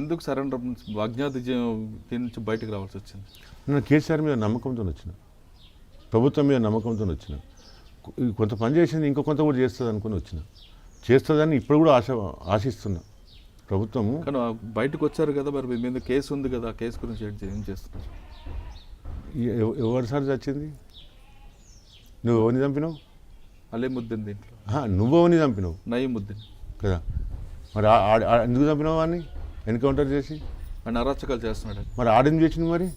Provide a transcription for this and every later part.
ఎందుకు సరెండర్ అజ్ఞాత నుంచి బయటకు రావాల్సి వచ్చింది? నేను కేసీఆర్ మీద నమ్మకంతో వచ్చిన, ప్రభుత్వం మీద నమ్మకంతో వచ్చిన. కొంత పని చేసింది, ఇంకో కొంత కూడా చేస్తుంది అనుకుని వచ్చిన. చేస్తుందని ఇప్పుడు కూడా ఆశిస్తున్నా ప్రభుత్వము. కానీ బయటకు వచ్చారు కదా, మరి మీ మీద కేసు ఉంది కదా, ఆ కేసు గురించి ఏం చేస్తున్నారు? ఎవరి సార్ చచ్చింది? నువ్వు ఎవరిని చంపినావు? అలీముద్దీన్ దీంట్లో. నువ్వు ఎవరిని చంపినావు? నయీముద్దీన్ కదా. మరి ఎందుకు చంపినావు అని ఎన్కౌంటర్ చేసి? ఆయన అరాచకాలు చేస్తున్నాడు. మరి ఆడేం చేసింది? మరి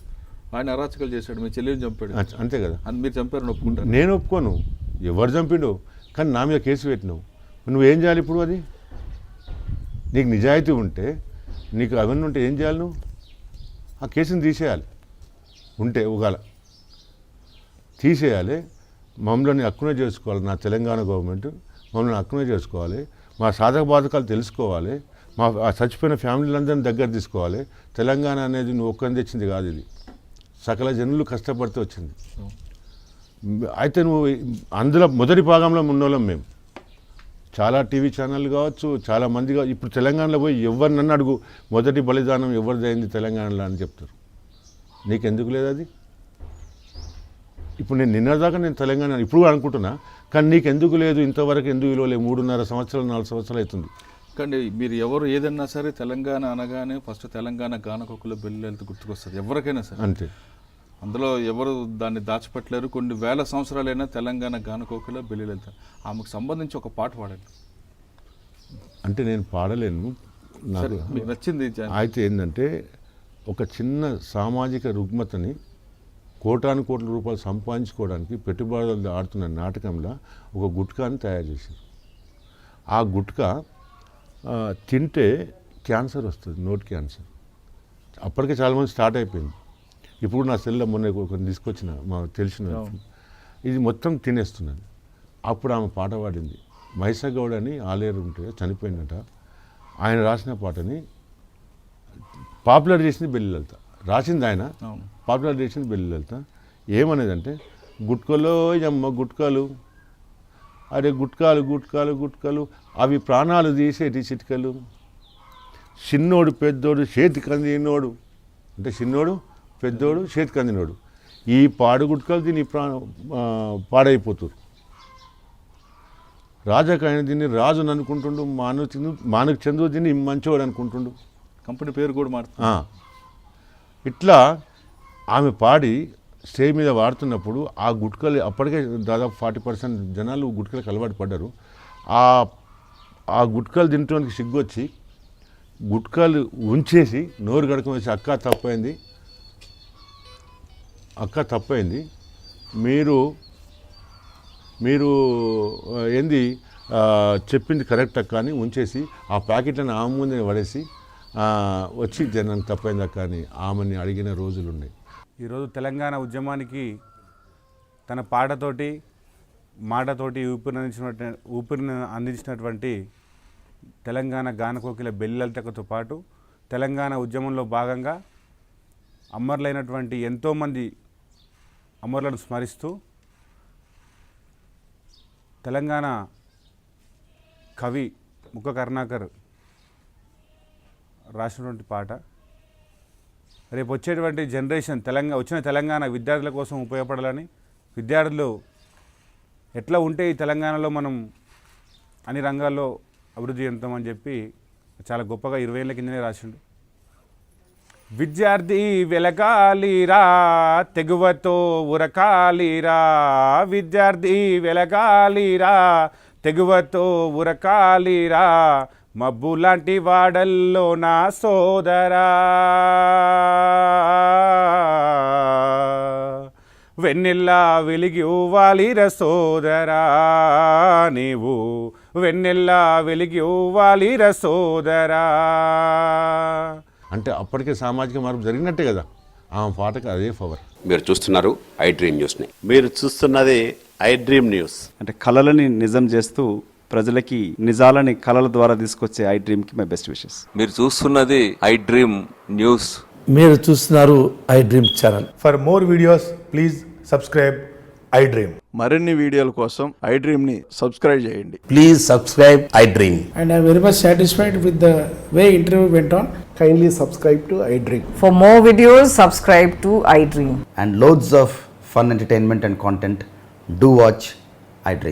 ఆయన అరాచకాలు చేశాడు, మీ చెల్లిని చంపాడు. అంతే కదా. అని మీరు చంపారని ఒప్పుకుంటారు? నేను ఒప్పుకోను, ఎవరు చంపిండో. కానీ నా మీద కేసు పెట్టినావు, నువ్వేం చేయాలి ఇప్పుడు? అది నీకు నిజాయితీ ఉంటే, నీకు అవన్నీ ఉంటే ఏం చేయాలి? నువ్వు ఆ కేసుని తీసేయాలి. ఉంటే ఒకవేళ తీసేయాలి. మమ్మల్ని హక్కునే చేసుకోవాలి. నా తెలంగాణ గవర్నమెంట్ మమ్మల్ని హక్కునే చేసుకోవాలి. మా సాధక బాధకాలు తెలుసుకోవాలి. మా చచ్చిపోయిన ఫ్యామిలీలందరినీ దగ్గర తీసుకోవాలి. తెలంగాణ అనేది నువ్వు ఒక్కరిని తెచ్చింది కాదు, ఇది సకల జనులు కష్టపడితే వచ్చింది. అయితే నువ్వు అందులో మొదటి భాగంలో ఉన్నోళ్ళం మేము. చాలా టీవీ ఛానళ్ళు కావచ్చు, చాలా మంది కావచ్చు. ఇప్పుడు తెలంగాణలో పోయి ఎవరు నన్ను అడుగు, మొదటి బలిదానం ఎవరిదైంది తెలంగాణలో అని చెప్తారు. నీకెందుకు లేదు అది? ఇప్పుడు నేను నిన్నదాకా నేను తెలంగాణ ఇప్పుడు అనుకుంటున్నా, కానీ నీకెందుకు లేదు? ఇంతవరకు ఎందుకు విలువలేదు? 3.5 సంవత్సరాలు 4 సంవత్సరాలు అవుతుంది. కానీ మీరు ఎవరు ఏదన్నా సరే తెలంగాణ అనగానే ఫస్ట్ తెలంగాణ గానకొక్కులో బెల్లి వెళ్తే గుర్తుకొస్తుంది ఎవరికైనా సరే. అంతే. అందులో ఎవరు దాన్ని దాచిపెట్టలేరు. కొన్ని వేల సంవత్సరాలైనా తెలంగాణ గానకొక్కులో బెల్లి వెళ్తారు. ఆమెకు సంబంధించి ఒక పాట పాడండి. అంటే నేను పాడలేను, నాకు మీకు నచ్చింది. అయితే ఏంటంటే, ఒక చిన్న సామాజిక రుగ్మతని కోటాను కోట్ల రూపాయలు సంపాదించుకోవడానికి పెట్టుబడులు ఆడుతున్న నాటకంలో ఒక గుట్కాని తయారు చేశారు. ఆ గుట్కా తింటే క్యాన్సర్ వస్తుంది, నోట్ క్యాన్సర్. అప్పటికే చాలామంది స్టార్ట్ అయిపోయింది. ఇప్పుడు నా సెల్లో మొన్న ఒకరిని తీసుకొచ్చిన, మా తెలిసిన, ఇది మొత్తం తినేస్తున్నాను. అప్పుడు ఆమె పాట పాడింది. మైసగౌడ్ అని ఆలేరు ఉంటే చనిపోయిందట. ఆయన రాసిన పాటని పాపులర్ చేసింది బెల్లి లలిత. రాసింది ఆయన, పాపులర్ చేసింది బెల్లి లలిత. ఏమనేదంటే, గుట్కలో అమ్మ గుట్కాలు, అరే గుట్కాలు గుట్కాలు గుట్కాలు, అవి ప్రాణాలు తీసేటి చిట్కలు, చిన్నోడు పెద్దోడు చేతికి అందినోడు, అంటే చిన్నోడు పెద్దోడు చేతికి అందినోడు, ఈ పాడు గుట్కలు దీన్ని పాడైపోతారు. రాజకాయన దీన్ని రాజుని అనుకుంటుండు, మానకు చంద్రు దీన్ని మంచోడు అనుకుంటుండు. కంపెనీ పేరు కూడా మారుతుంది. ఇట్లా ఆమె పాడి స్టేజ్ మీద వాడుతున్నప్పుడు ఆ గుట్కలు, అప్పటికే దాదాపు 40% జనాలు గుట్కలకు అలవాటు పడ్డారు. ఆ గుట్కలు తినడానికి సిగ్గొచ్చి గుట్కలు ఉంచేసి నోరు గడకం వేసి, అక్క తప్పైంది, మీరు ఏంది చెప్పింది కరెక్ట్ అక్క అని ఉంచేసి ఆ ప్యాకెట్లను ఆమె ముందే పడేసి వచ్చి జనం తప్పైంది అక్క అని ఆమెని అడిగిన రోజులు ఉన్నాయి. ఈరోజు తెలంగాణ ఉద్యమానికి తన పాటతోటి మాటతోటి ఊపిరిని అందించినటువంటి తెలంగాణ గానకోకిల బెల్లి లలితతో పాటు తెలంగాణ ఉద్యమంలో భాగంగా అమరులైనటువంటి ఎంతోమంది అమరులను స్మరిస్తూ తెలంగాణ కవి ముక్క కరుణాకర్ రాసినటువంటి పాట రేపు వచ్చేటువంటి జనరేషన్ వచ్చిన తెలంగాణ విద్యార్థుల కోసం ఉపయోగపడాలని, విద్యార్థులు ఎట్లా ఉంటే ఈ తెలంగాణలో మనం అన్ని రంగాల్లో అభివృద్ధి చెందుతామని చెప్పి చాలా గొప్పగా 20 ఏళ్ళ కిందనే రాసిండు. విద్యార్థి వెలగాలిరా తెగువతో ఉరకాలిరా, విద్యార్థి వెలగాలిరా తెగువతో ఉరకాలిరా, మబ్బు లాంటి వాడల్లో నా సోదరా, వెన్నెల్లా వెలిగి ఇవ్వాలిర సోదరా, నీవు వెన్నెల్లా వెలిగి ఇవ్వాలిర సోదరా. అంటే అప్పటికే సామాజిక మార్పు జరిగినట్టే కదా, ఆ పాటకు అదే పవర్. మీరు చూస్తున్నారు ఐ డ్రీమ్ న్యూస్ని. మీరు చూస్తున్నది ఐ డ్రీమ్ న్యూస్. అంటే కళలని నిజం చేస్తూ ప్రజలకి నిజాలని కళల ద్వారా తీసుకొచ్చే ఐ డ్రీమ్కి మై బెస్ట్ విషెస్. మీరు చూస్తున్నది ఐ డ్రీమ్ న్యూస్. మీరు చూస్తున్నారు I dream channel. For more videos please subscribe I dream. మరిన్ని వీడియోల కోసం ఐ డ్రీమ్ ని సబ్స్క్రైబ్ చేయండి. Please subscribe I dream. And I am very much satisfied with the way interview went on. Kindly subscribe to iDream. For more videos, subscribe to iDream. and loads of fun entertainment and content. Do watch iDream.